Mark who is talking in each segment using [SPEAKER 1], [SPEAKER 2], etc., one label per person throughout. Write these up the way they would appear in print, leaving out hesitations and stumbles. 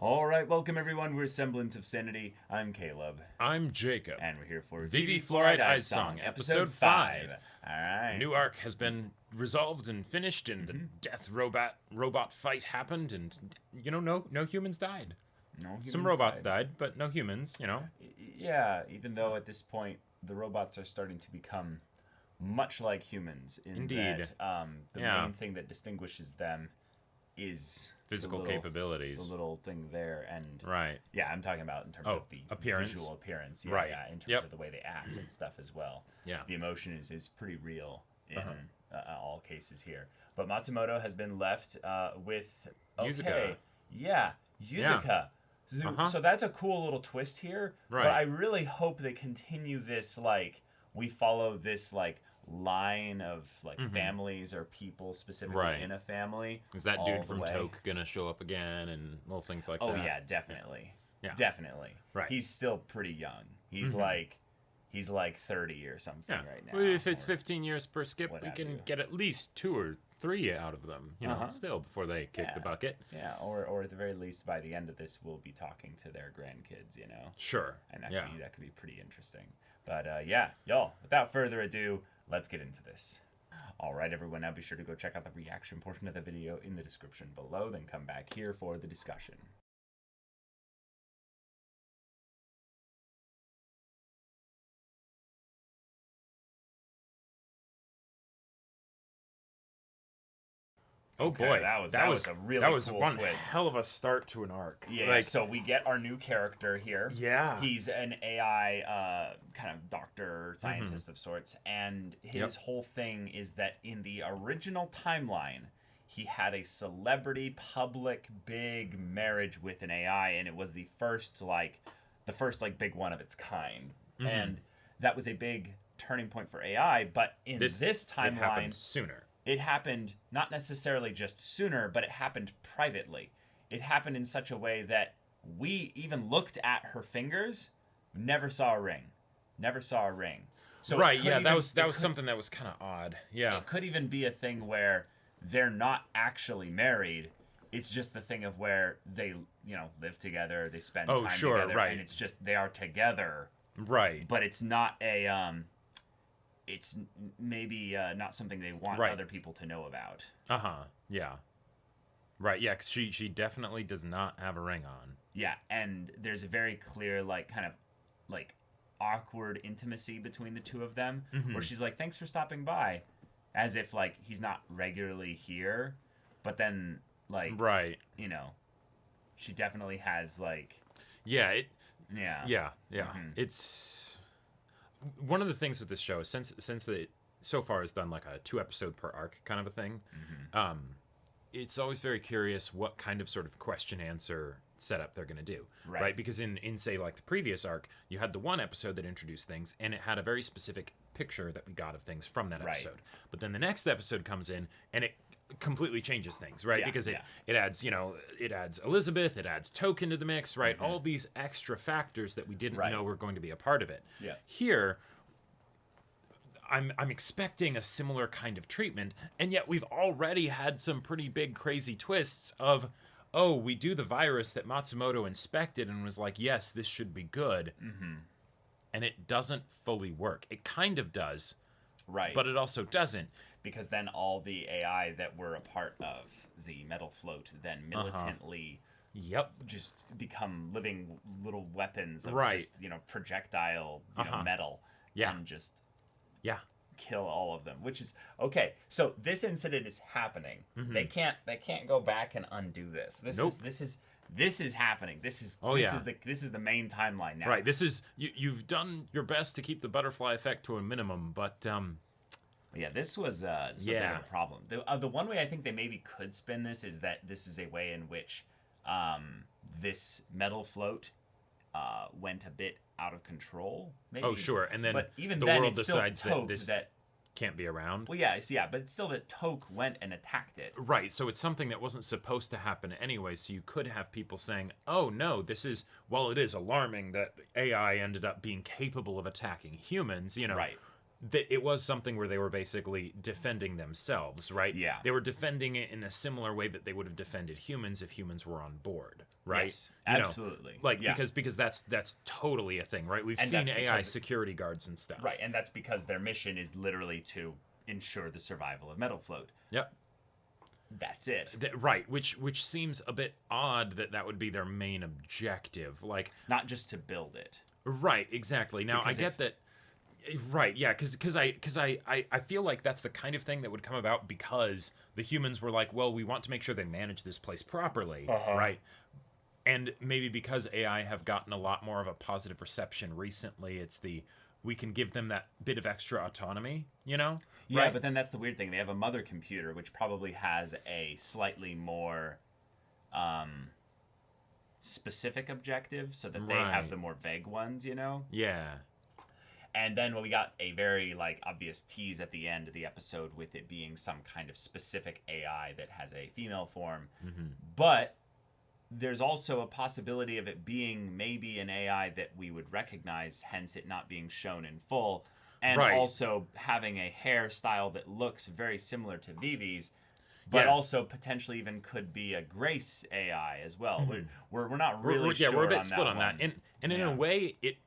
[SPEAKER 1] All right, welcome everyone. We're Semblance of Sanity. I'm Caleb.
[SPEAKER 2] I'm Jacob.
[SPEAKER 1] And we're here for
[SPEAKER 2] Vivy Fluorite Eyes Song, episode 5.
[SPEAKER 1] All right.
[SPEAKER 2] The new arc has been resolved and finished, and the death robot fight happened, and, no humans died.
[SPEAKER 1] No humans
[SPEAKER 2] Some robots died, but no humans,
[SPEAKER 1] Yeah, even though at this point the robots are starting to become much like humans.
[SPEAKER 2] Indeed.
[SPEAKER 1] That, the main thing that distinguishes them is
[SPEAKER 2] physical capabilities.
[SPEAKER 1] The little thing there, and
[SPEAKER 2] right.
[SPEAKER 1] Yeah, I'm talking about in terms of the visual appearance. Yeah,
[SPEAKER 2] right.
[SPEAKER 1] Yeah, in terms of the way they act and stuff as well.
[SPEAKER 2] Yeah.
[SPEAKER 1] The emotion is pretty real in all cases here. But Matsumoto has been left with
[SPEAKER 2] Yuzuka.
[SPEAKER 1] Yeah, Yuzuka. Yeah. So that's a cool little twist here.
[SPEAKER 2] Right.
[SPEAKER 1] But I really hope they continue this, we follow this, line of families or people specifically in a family.
[SPEAKER 2] Is that dude from Toke gonna show up again and little things like that?
[SPEAKER 1] Oh yeah, definitely.
[SPEAKER 2] Yeah.
[SPEAKER 1] Definitely.
[SPEAKER 2] Right.
[SPEAKER 1] He's still pretty young. He's he's 30 or something right now.
[SPEAKER 2] Well, if it's 15 years per skip, we can
[SPEAKER 1] you.
[SPEAKER 2] get at least 2 or 3 out of them, still before they kick the bucket.
[SPEAKER 1] Yeah, or at the very least by the end of this we'll be talking to their grandkids,
[SPEAKER 2] Sure.
[SPEAKER 1] And that could be pretty interesting. But y'all, without further ado, let's get into this. All right, everyone, now be sure to go check out the reaction portion of the video in the description below, then come back here for the discussion.
[SPEAKER 2] Oh boy,
[SPEAKER 1] that was a really cool
[SPEAKER 2] one
[SPEAKER 1] twist.
[SPEAKER 2] Hell of a start to an arc.
[SPEAKER 1] Yeah, so we get our new character here.
[SPEAKER 2] Yeah.
[SPEAKER 1] He's an AI kind of doctor, scientist of sorts, and his whole thing is that in the original timeline, he had a celebrity, public, big marriage with an AI, and it was the first big one of its kind. And that was a big turning point for AI, but in this timeline,
[SPEAKER 2] it happened sooner.
[SPEAKER 1] It happened not necessarily just sooner, but it happened privately. It happened in such a way that we even looked at her fingers, never saw a ring. Never saw a ring. So
[SPEAKER 2] that was something that was kind of odd. Yeah.
[SPEAKER 1] It could even be a thing where they're not actually married. It's just the thing of where they, live together, they spend time together, and it's just they are together.
[SPEAKER 2] Right.
[SPEAKER 1] But it's not it's maybe not something they want other people to know about.
[SPEAKER 2] Yeah. Right, yeah, because she definitely does not have a ring on.
[SPEAKER 1] Yeah, and there's a very clear, awkward intimacy between the two of them, where she's like, thanks for stopping by, as if, he's not regularly here, but then, she definitely has,
[SPEAKER 2] Yeah,
[SPEAKER 1] Yeah.
[SPEAKER 2] It's... One of the things with this show is since it so far has done a 2-episode per arc kind of a thing, it's always very curious what kind of sort of question-answer setup they're going to do, right? Because in say the previous arc, you had the one episode that introduced things, and it had a very specific picture that we got of things from that episode. But then the next episode comes in, and it completely changes things, right? Because it adds, it adds Elizabeth, it adds Toke into the mix, right? All these extra factors that we didn't know were going to be a part of it.
[SPEAKER 1] Yeah.
[SPEAKER 2] Here, I'm expecting a similar kind of treatment, and yet we've already had some pretty big crazy twists of, oh, we do the virus that Matsumoto inspected and was like, yes, this should be good. And it doesn't fully work. It kind of does.
[SPEAKER 1] Right.
[SPEAKER 2] But it also doesn't.
[SPEAKER 1] Because then all the AI that were a part of the metal float then militantly just become living little weapons of just, projectile, metal. And just kill all of them, which is okay. So this incident is happening. They can't go back and undo this. This is happening. This is the main timeline now.
[SPEAKER 2] Right. This is you've done your best to keep the butterfly effect to a minimum, but
[SPEAKER 1] yeah, this was a bit of a problem. The one way I think they maybe could spin this is that this is a way in which this metal float went a bit out of control. Maybe.
[SPEAKER 2] Oh, sure. And then
[SPEAKER 1] but even
[SPEAKER 2] the
[SPEAKER 1] then,
[SPEAKER 2] world
[SPEAKER 1] it's
[SPEAKER 2] decides
[SPEAKER 1] still Toke
[SPEAKER 2] that this can't be around.
[SPEAKER 1] Well, yeah, but it's still that Toke went and attacked it.
[SPEAKER 2] Right, so it's something that wasn't supposed to happen anyway, so you could have people saying, oh, no, this is, while it is alarming that AI ended up being capable of attacking humans,
[SPEAKER 1] Right.
[SPEAKER 2] it was something where they were basically defending themselves, right?
[SPEAKER 1] Yeah.
[SPEAKER 2] They were defending it in a similar way that they would have defended humans if humans were on board, right?
[SPEAKER 1] Yes, absolutely.
[SPEAKER 2] Because that's totally a thing, right? We've seen AI security guards and stuff.
[SPEAKER 1] Right, and that's because their mission is literally to ensure the survival of Metal Float.
[SPEAKER 2] Yep.
[SPEAKER 1] That's it.
[SPEAKER 2] Right, which seems a bit odd that would be their main objective. Like,
[SPEAKER 1] not just to build it.
[SPEAKER 2] Right, exactly. Now, I get that. Right, yeah, because I feel like that's the kind of thing that would come about because the humans were like, well, we want to make sure they manage this place properly, right? And maybe because AI have gotten a lot more of a positive reception recently, it's we can give them that bit of extra autonomy, you know?
[SPEAKER 1] Yeah, right? But then that's the weird thing. They have a mother computer, which probably has a slightly more specific objective, so that they have the more vague ones, you know?
[SPEAKER 2] Yeah.
[SPEAKER 1] And then we got a very obvious tease at the end of the episode with it being some kind of specific AI that has a female form. Mm-hmm. But there's also a possibility of it being maybe an AI that we would recognize, hence it not being shown in full, and also having a hairstyle that looks very similar to Vivy's, but also potentially even could be a Grace AI as well. Mm-hmm. We're not really sure.
[SPEAKER 2] Yeah, we're a bit split on that. And in a way, it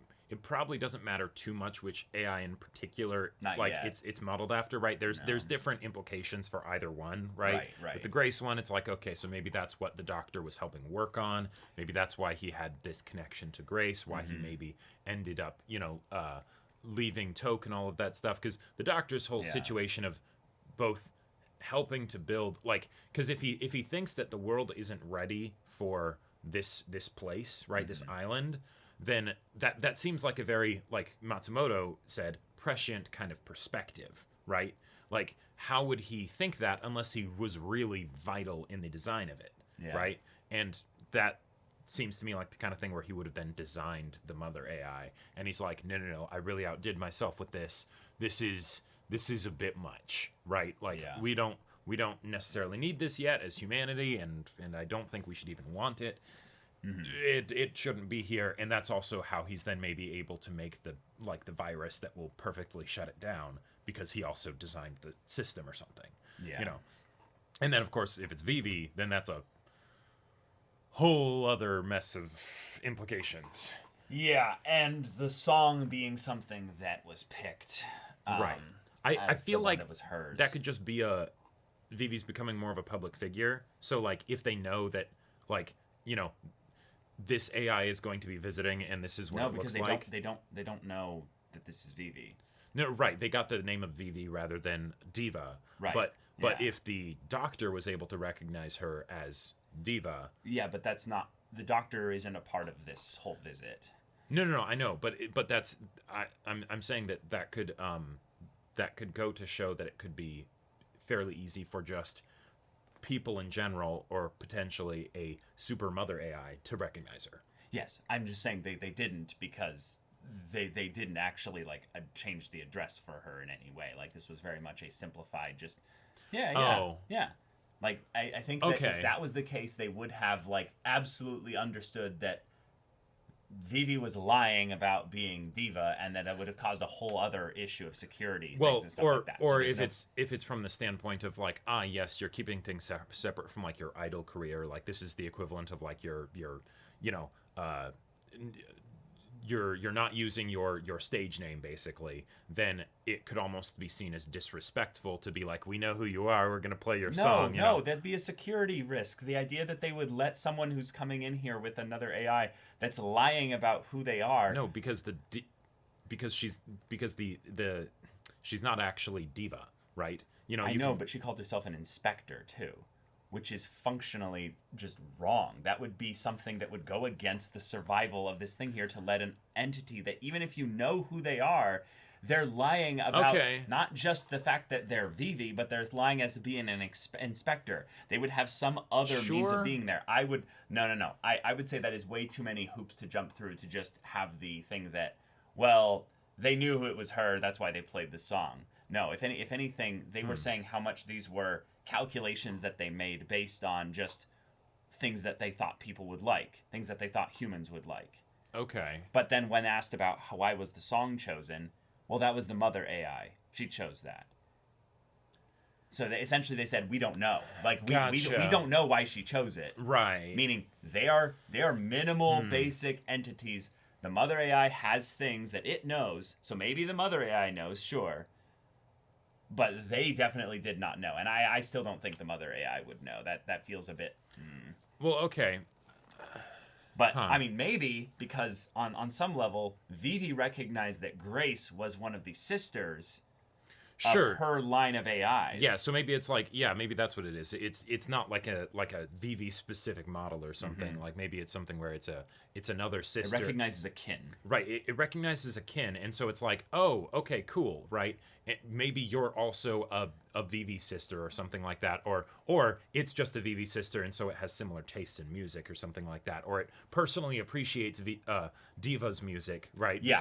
[SPEAKER 2] probably doesn't matter too much which AI in particular it's modeled after, right? There's different implications for either one, right? With the Grace one, it's like, okay, so maybe that's what the Doctor was helping work on. Maybe that's why he had this connection to Grace, why he maybe ended up, leaving Toke and all of that stuff. Because the Doctor's whole situation of both helping to build, because if he thinks that the world isn't ready for this place, right, this island, then that seems like a very, like Matsumoto said, prescient kind of perspective, right? Like, how would he think that unless he was really vital in the design of it, right? And that seems to me like the kind of thing where he would have then designed the mother AI, and he's like, no, I really outdid myself with this. This is a bit much, right? Like, we don't necessarily need this yet as humanity, and I don't think we should even want it. Mm-hmm. It shouldn't be here, and that's also how he's then maybe able to make the virus that will perfectly shut it down, because he also designed the system or something. And then of course if it's Vivy, then that's a whole other mess of implications.
[SPEAKER 1] And the song being something that was picked,
[SPEAKER 2] right? I feel like
[SPEAKER 1] that was hers.
[SPEAKER 2] That could just be Vivy's becoming more of a public figure, so if they know that this AI is going to be visiting, and this is what it looks like.
[SPEAKER 1] They don't know that this is Vivy.
[SPEAKER 2] No, right. They got the name of Vivy rather than Diva. Right. But if the Doctor was able to recognize her as Diva.
[SPEAKER 1] Yeah, but that's not. The Doctor isn't a part of this whole visit.
[SPEAKER 2] No. I know, but that's. I'm saying that could go to show that it could be fairly easy for just people in general, or potentially a super mother AI, to recognize her.
[SPEAKER 1] Yes, I'm just saying they didn't, because they didn't actually change the address for her in any way. This was very much a simplified just I think that if that was the case, they would have absolutely understood that Vivy was lying about being Diva, and that would have caused a whole other issue of security things and stuff like that.
[SPEAKER 2] Or if it's from the standpoint of yes, you're keeping things separate from your idol career, this is the equivalent of you're not using your stage name, basically, then it could almost be seen as disrespectful to be we know who you are, we're going to play your song.
[SPEAKER 1] No, that'd be a security risk. The idea that they would let someone who's coming in here with another AI that's lying about who they are.
[SPEAKER 2] No, because she's not actually Diva, right?
[SPEAKER 1] I know, but she called herself an inspector too, which is functionally just wrong. That would be something that would go against the survival of this thing here, to let an entity that, even if you know who they are, they're lying about not just the fact that they're Vivy, but they're lying as being an inspector. They would have some other means of being there. I would say that is way too many hoops to jump through to just have the thing that, well, they knew it was her, that's why they played the song. No, if anything, they were saying how much these were calculations that they made based on just things that they thought people would like, things that they thought humans would like.
[SPEAKER 2] Okay.
[SPEAKER 1] But then when asked about why was the song chosen, Well, that was the mother AI. She chose that. So essentially they said, we don't know. Like, we don't know why she chose it.
[SPEAKER 2] Right.
[SPEAKER 1] Meaning they are minimal, basic entities. The mother AI has things that it knows. So maybe the mother AI knows, sure. But they definitely did not know. And I still don't think the mother AI would know. That feels a bit...
[SPEAKER 2] Well, okay.
[SPEAKER 1] But, I mean, maybe because on some level, Vivy recognized that Grace was one of the sisters of her line of AIs.
[SPEAKER 2] Yeah, so maybe it's like, maybe that's what it is. It's not like a Vivy specific model or something. Like maybe it's something where it's another sister.
[SPEAKER 1] It recognizes a kin.
[SPEAKER 2] Right, it recognizes a kin, and so it's like, oh, okay, cool, right? Maybe you're also a Vivy sister or something like that, or it's just a Vivy sister, and so it has similar tastes in music or something like that, or it personally appreciates Diva's music, right?
[SPEAKER 1] Yeah.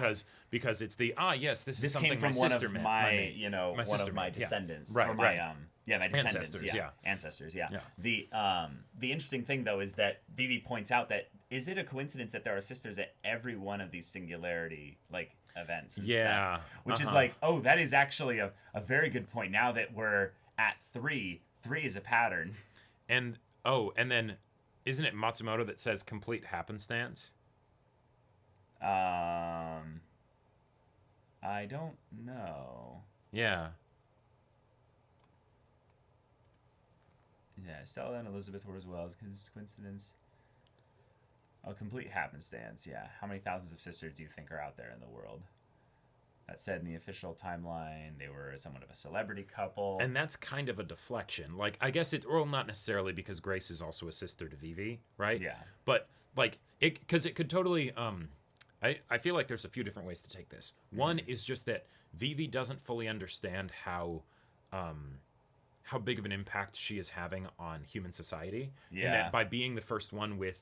[SPEAKER 2] Because it's this is something
[SPEAKER 1] came from
[SPEAKER 2] my
[SPEAKER 1] one
[SPEAKER 2] sister
[SPEAKER 1] of
[SPEAKER 2] meant,
[SPEAKER 1] one of my descendants,
[SPEAKER 2] right,
[SPEAKER 1] or my my descendants,
[SPEAKER 2] ancestors,
[SPEAKER 1] yeah. The interesting thing though is that Vivy points out that is it a coincidence that there are sisters at every one of these singularity events and stuff, which is like, oh, that is actually a very good point. Now that we're at 3 is a pattern.
[SPEAKER 2] And then isn't it Matsumoto that says complete happenstance?
[SPEAKER 1] I don't know.
[SPEAKER 2] Yeah,
[SPEAKER 1] Stella and Elizabeth were as well. Because it's coincidence. Oh, complete happenstance, yeah. How many thousands of sisters do you think are out there in the world? That said, in the official timeline, they were somewhat of a celebrity couple.
[SPEAKER 2] And that's kind of a deflection. Like, I guess well, not necessarily, because Grace is also a sister to Vivy, right?
[SPEAKER 1] Yeah.
[SPEAKER 2] But, because it could totally, I feel like there's a few different ways to take this. One is just that Vivy doesn't fully understand how big of an impact she is having on human society.
[SPEAKER 1] Yeah.
[SPEAKER 2] And that by being the first one with,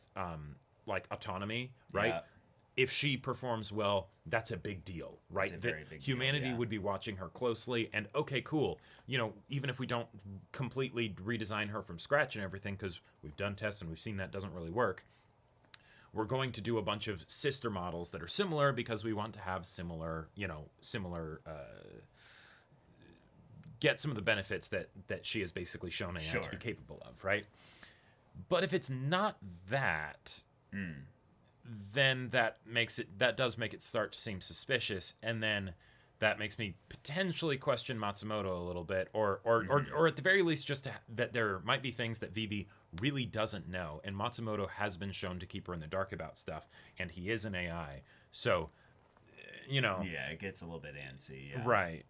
[SPEAKER 2] autonomy, right?
[SPEAKER 1] Yeah.
[SPEAKER 2] If she performs well, that's a big deal, right?
[SPEAKER 1] It's a very big
[SPEAKER 2] humanity
[SPEAKER 1] deal, yeah.
[SPEAKER 2] would be watching her closely, and okay, cool. Even if we don't completely redesign her from scratch and everything, because we've done tests and we've seen that doesn't really work, we're going to do a bunch of sister models that are similar because we want to have similar, get some of the benefits that she has basically shown AI to be capable of, right? But if it's not that, then that does make it start to seem suspicious, and then that makes me potentially question Matsumoto a little bit, or at the very least just that there might be things that Vivy really doesn't know, and Matsumoto has been shown to keep her in the dark about stuff, and he is an AI, so
[SPEAKER 1] Yeah, it gets a little bit antsy. Yeah.
[SPEAKER 2] Right.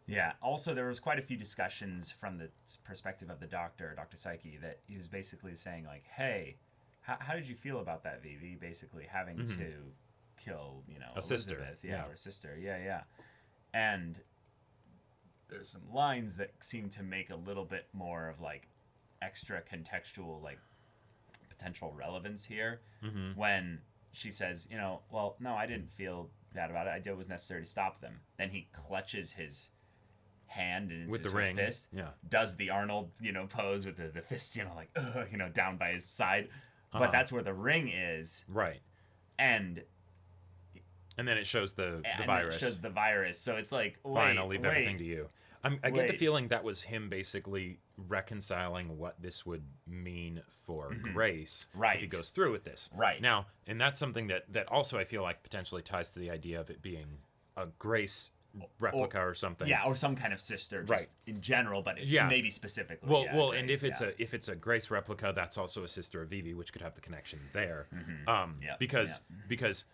[SPEAKER 1] Yeah. Also, there was quite a few discussions from the perspective of the Dr. Psyche, that he was basically saying like, hey, how did you feel about that, Vivy? Basically having to kill,
[SPEAKER 2] a sister.
[SPEAKER 1] Or a sister. Yeah. And there's some lines that seem to make a little bit more of extra contextual, potential relevance here. When she says, well, no, I didn't feel bad about it. I did what was necessary to stop them. Then he clutches his hand and
[SPEAKER 2] with the
[SPEAKER 1] his
[SPEAKER 2] ring,
[SPEAKER 1] fist, does the Arnold, pose with the fist, down by his side. But that's where the ring is.
[SPEAKER 2] Right.
[SPEAKER 1] And
[SPEAKER 2] then it shows the virus.
[SPEAKER 1] It shows the virus. So it's like,
[SPEAKER 2] fine, I'll leave everything to you. I get the feeling that was him basically reconciling what this would mean for Grace if he goes through with this.
[SPEAKER 1] Right.
[SPEAKER 2] Now, and that's something that also I feel like potentially ties to the idea of it being a Grace replica or something.
[SPEAKER 1] Yeah, or some kind of sister, just in general, but maybe specifically.
[SPEAKER 2] Well,
[SPEAKER 1] Grace,
[SPEAKER 2] and if it's a Grace replica, that's also a sister of Vivy, which could have the connection there. Because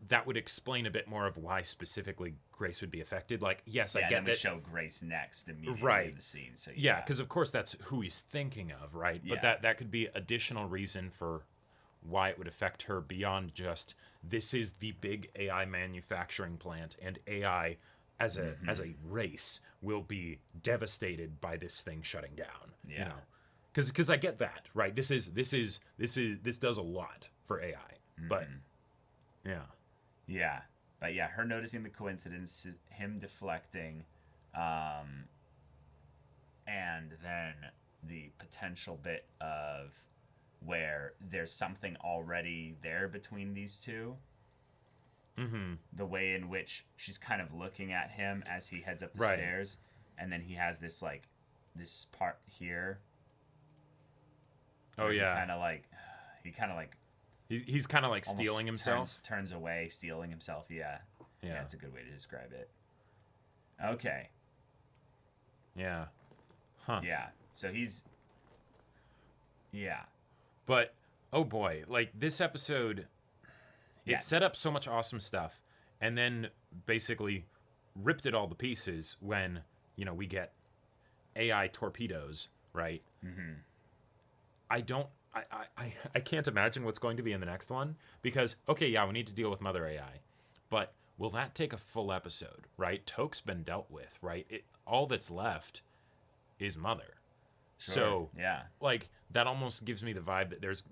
[SPEAKER 2] that would explain a bit more of why specifically Grace would be affected. Like, yes, I get that.
[SPEAKER 1] We show Grace next immediately in the scene. So
[SPEAKER 2] because of course that's who he's thinking of, right? But that could be additional reason for why it would affect her beyond just this is the big AI manufacturing plant, and AI as a race will be devastated by this thing shutting down. Because I get that, right? This does a lot for AI, but
[SPEAKER 1] but her noticing the coincidence, him deflecting, and then the potential bit of where there's something already there between these two. the way in which she's kind of looking at him as he heads up the stairs, and then he has this like this part here.
[SPEAKER 2] Oh yeah,
[SPEAKER 1] he kind of like
[SPEAKER 2] he's kind of like stealing himself.
[SPEAKER 1] Turns away, stealing himself. Yeah, that's a good way to describe it. Okay.
[SPEAKER 2] Yeah. Huh.
[SPEAKER 1] Yeah. So he's. Yeah.
[SPEAKER 2] But oh boy, like this episode, it set up so much awesome stuff, and then basically ripped it all to pieces when we get AI torpedoes, right? Mm-hmm. I can't imagine what's going to be in the next one because we need to deal with Mother AI, but will that take a full episode, right? Toke's been dealt with, right? All that's left is Mother. Sure. So like that almost gives me the vibe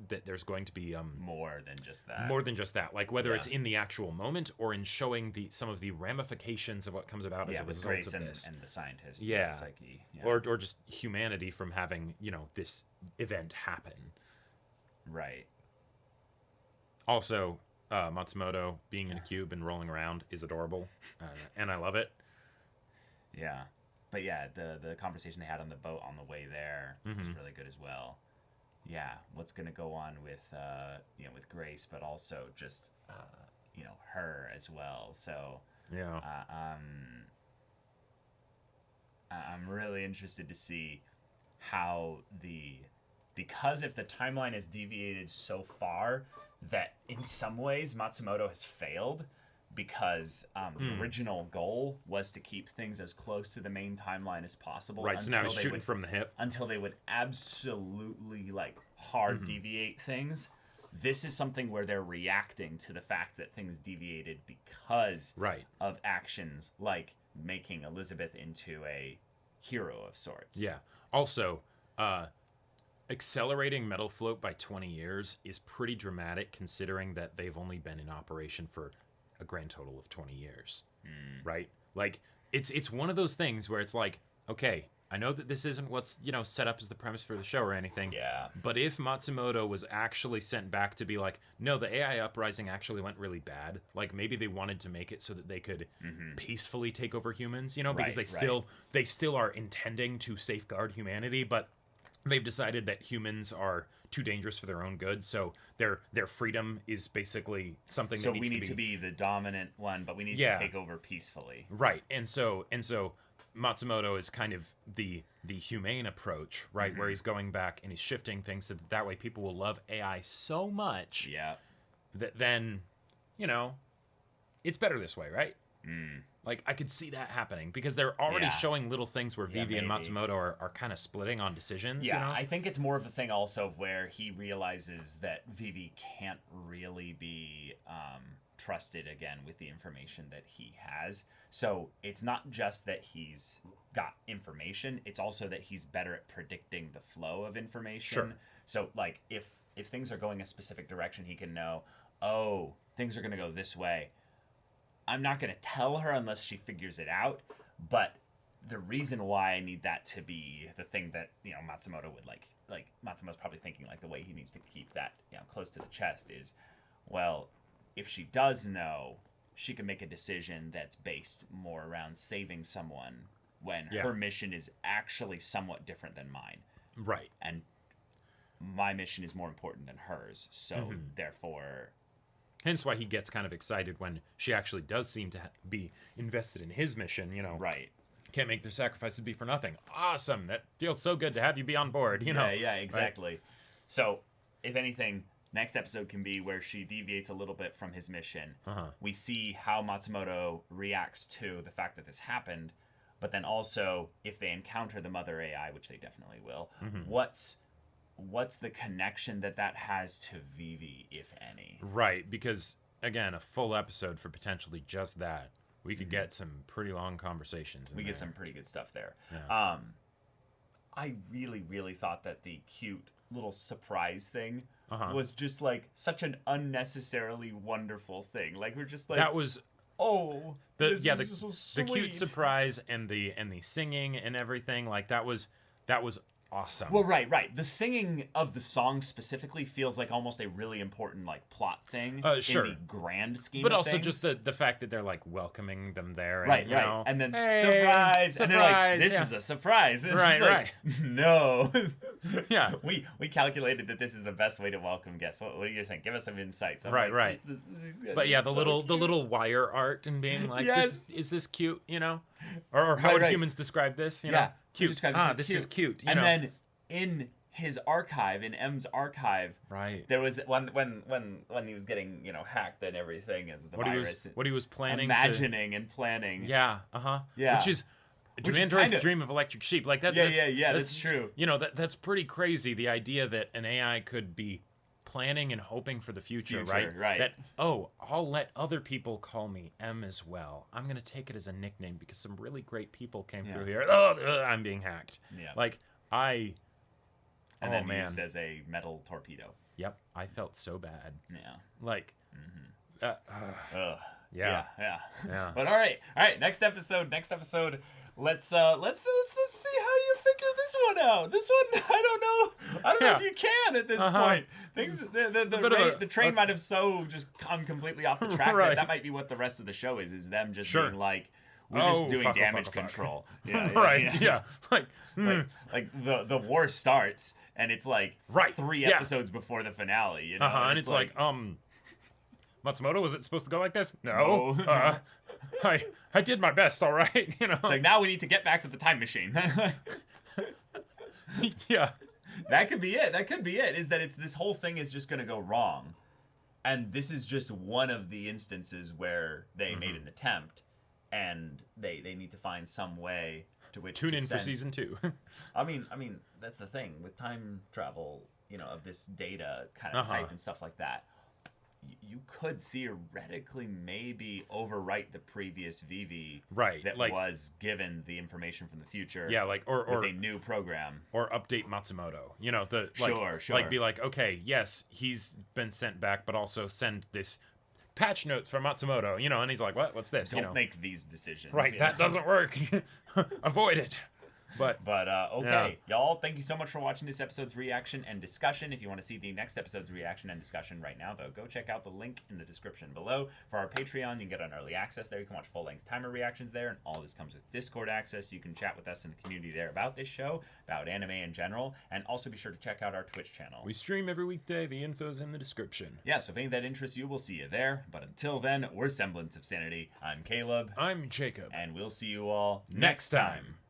[SPEAKER 2] that there's going to be
[SPEAKER 1] more than just that.
[SPEAKER 2] More than just that, like whether it's in the actual moment or in showing some of the ramifications of what comes about as a result
[SPEAKER 1] Grace
[SPEAKER 2] of this.
[SPEAKER 1] And the scientists.
[SPEAKER 2] Yeah.
[SPEAKER 1] And the psyche. Yeah.
[SPEAKER 2] Or just humanity from having this event happen.
[SPEAKER 1] Right.
[SPEAKER 2] Also, Matsumoto being in a cube and rolling around is adorable, and I love it.
[SPEAKER 1] Yeah. But yeah, the conversation they had on the boat on the way there was really good as well. Yeah, what's gonna go on with with Grace, but also just her as well. So
[SPEAKER 2] yeah,
[SPEAKER 1] I'm really interested to see how because if the timeline is deviated so far that in some ways Matsumoto has failed. Because the original goal was to keep things as close to the main timeline as possible.
[SPEAKER 2] Right, so now he's shooting from the hip.
[SPEAKER 1] Until they would absolutely, hard deviate things. This is something where they're reacting to the fact that things deviated because of actions like making Elizabeth into a hero of sorts.
[SPEAKER 2] Yeah. Also, accelerating Metal Float by 20 years is pretty dramatic considering that they've only been in operation for a grand total of 20 years, right? Like, it's one of those things where it's like, okay, I know that this isn't what's, set up as the premise for the show or anything.
[SPEAKER 1] Yeah.
[SPEAKER 2] But if Matsumoto was actually sent back to be like, no, the AI uprising actually went really bad. Like, maybe they wanted to make it so that they could peacefully take over humans, because they still are intending to safeguard humanity, but they've decided that humans are too dangerous for their own good, so their freedom is basically something that needs to be...
[SPEAKER 1] So we need to be the dominant one, but we need to take over peacefully.
[SPEAKER 2] Right, and so Matsumoto is kind of the humane approach, right, where he's going back and he's shifting things so that way people will love AI so much that then, it's better this way, right? Like, I could see that happening because they're already showing little things where Vivy and Matsumoto are kind of splitting on decisions.
[SPEAKER 1] Yeah, I think it's more of the thing also where he realizes that Vivy can't really be trusted again with the information that he has. So it's not just that he's got information, it's also that he's better at predicting the flow of information.
[SPEAKER 2] Sure.
[SPEAKER 1] So, like, if things are going a specific direction, he can know, things are going to go this way. I'm not going to tell her unless she figures it out, but the reason why I need that to be the thing that, Matsumoto would like Matsumoto's probably thinking like the way he needs to keep that, close to the chest is, well, if she does know, she can make a decision that's based more around saving someone when her mission is actually somewhat different than mine.
[SPEAKER 2] Right.
[SPEAKER 1] And my mission is more important than hers. So therefore...
[SPEAKER 2] Hence why he gets kind of excited when she actually does seem to be invested in his mission,
[SPEAKER 1] Right.
[SPEAKER 2] Can't make their sacrifices be for nothing. Awesome. That feels so good to have you be on board,
[SPEAKER 1] Yeah, exactly. Right? So, if anything, next episode can be where she deviates a little bit from his mission. We see how Matsumoto reacts to the fact that this happened, but then also, if they encounter the Mother AI, which they definitely will, what's the connection that has to Vivy, if any?
[SPEAKER 2] Right, because, again, a full episode for potentially just that. We could get some pretty long conversations.
[SPEAKER 1] We get some pretty good stuff there.
[SPEAKER 2] Yeah.
[SPEAKER 1] I really, really thought that the cute little surprise thing was just, like, such an unnecessarily wonderful thing. Like, we're just like...
[SPEAKER 2] That was...
[SPEAKER 1] Oh,
[SPEAKER 2] the cute surprise and the singing and everything, like, that was awesome.
[SPEAKER 1] Well, right. The singing of the song specifically feels like almost a really important like plot thing
[SPEAKER 2] Sure.
[SPEAKER 1] in the grand scheme
[SPEAKER 2] but
[SPEAKER 1] of
[SPEAKER 2] also
[SPEAKER 1] things.
[SPEAKER 2] just the fact that they're like welcoming them there, and,
[SPEAKER 1] Right.
[SPEAKER 2] you know,
[SPEAKER 1] And then
[SPEAKER 2] hey,
[SPEAKER 1] surprise, and they're like, "This is a surprise." And
[SPEAKER 2] Right,
[SPEAKER 1] it's like, no.
[SPEAKER 2] Yeah.
[SPEAKER 1] We calculated that this is the best way to welcome guests. What do you think? Give us some insights. I'm
[SPEAKER 2] Right,
[SPEAKER 1] like,
[SPEAKER 2] right. But yeah, the little wire art and being like,
[SPEAKER 1] Yes.
[SPEAKER 2] is this cute? You know, or how would humans describe this? You know, cute. This is cute. You
[SPEAKER 1] and
[SPEAKER 2] know?
[SPEAKER 1] then in his archive, in M's archive,
[SPEAKER 2] right,
[SPEAKER 1] there was when he was getting hacked and everything, and the virus.
[SPEAKER 2] What he was planning,
[SPEAKER 1] imagining and planning.
[SPEAKER 2] Yeah,
[SPEAKER 1] Yeah.
[SPEAKER 2] Which is. Do
[SPEAKER 1] Which is
[SPEAKER 2] androids
[SPEAKER 1] kinda,
[SPEAKER 2] dream of electric sheep? Like that's
[SPEAKER 1] that's true.
[SPEAKER 2] You know, that's pretty crazy. The idea that an AI could be planning and hoping for the future, right? That I'll let other people call me M as well. I'm gonna take it as a nickname because some really great people came through here. I'm being hacked.
[SPEAKER 1] Yeah.
[SPEAKER 2] Like
[SPEAKER 1] and then used as a metal torpedo.
[SPEAKER 2] Yep. I felt so bad.
[SPEAKER 1] Yeah.
[SPEAKER 2] Like.
[SPEAKER 1] Yeah.
[SPEAKER 2] Yeah.
[SPEAKER 1] But all right. Next episode. Let's see how you figure this one out. This one, I don't know if you can at this point. Things, the train might have so just come completely off the track. That might be what the rest of the show is them just being like, we're just doing damage control.
[SPEAKER 2] Yeah.
[SPEAKER 1] Like the war starts and it's like 3 episodes before the finale. You know,
[SPEAKER 2] and it's like Matsumoto, was it supposed to go like this? No. I did my best, all right. You know.
[SPEAKER 1] It's like, now we need to get back to the time machine.
[SPEAKER 2] Yeah.
[SPEAKER 1] That could be it. Is that this whole thing is just going to go wrong. And this is just one of the instances where they made an attempt and they need to find some way to which
[SPEAKER 2] Tune in for season 2.
[SPEAKER 1] I mean, that's the thing with time travel, of this data kind of type and stuff like that. You could theoretically maybe overwrite the previous Vivy that was given the information from the future.
[SPEAKER 2] Yeah, or
[SPEAKER 1] with a new program.
[SPEAKER 2] Or update Matsumoto.
[SPEAKER 1] Sure.
[SPEAKER 2] Like be like, okay, yes, he's been sent back, but also send this patch notes for Matsumoto, and he's like, what? What's this?
[SPEAKER 1] Don't make these decisions.
[SPEAKER 2] Right, that doesn't work. Avoid it. But
[SPEAKER 1] okay, y'all, thank you so much for watching this episode's reaction and discussion. If you want to see the next episode's reaction and discussion right now, though, go check out the link in the description below. For our Patreon, you can get on early access there. You can watch full-length timer reactions there, and all this comes with Discord access. You can chat with us in the community there about this show, about anime in general, and also be sure to check out our Twitch channel.
[SPEAKER 2] We stream every weekday. The info's in the description.
[SPEAKER 1] Yeah, so if any of that interests you, we'll see you there. But until then, we're Semblance of Sanity. I'm Caleb.
[SPEAKER 2] I'm Jacob.
[SPEAKER 1] And we'll see you all next time.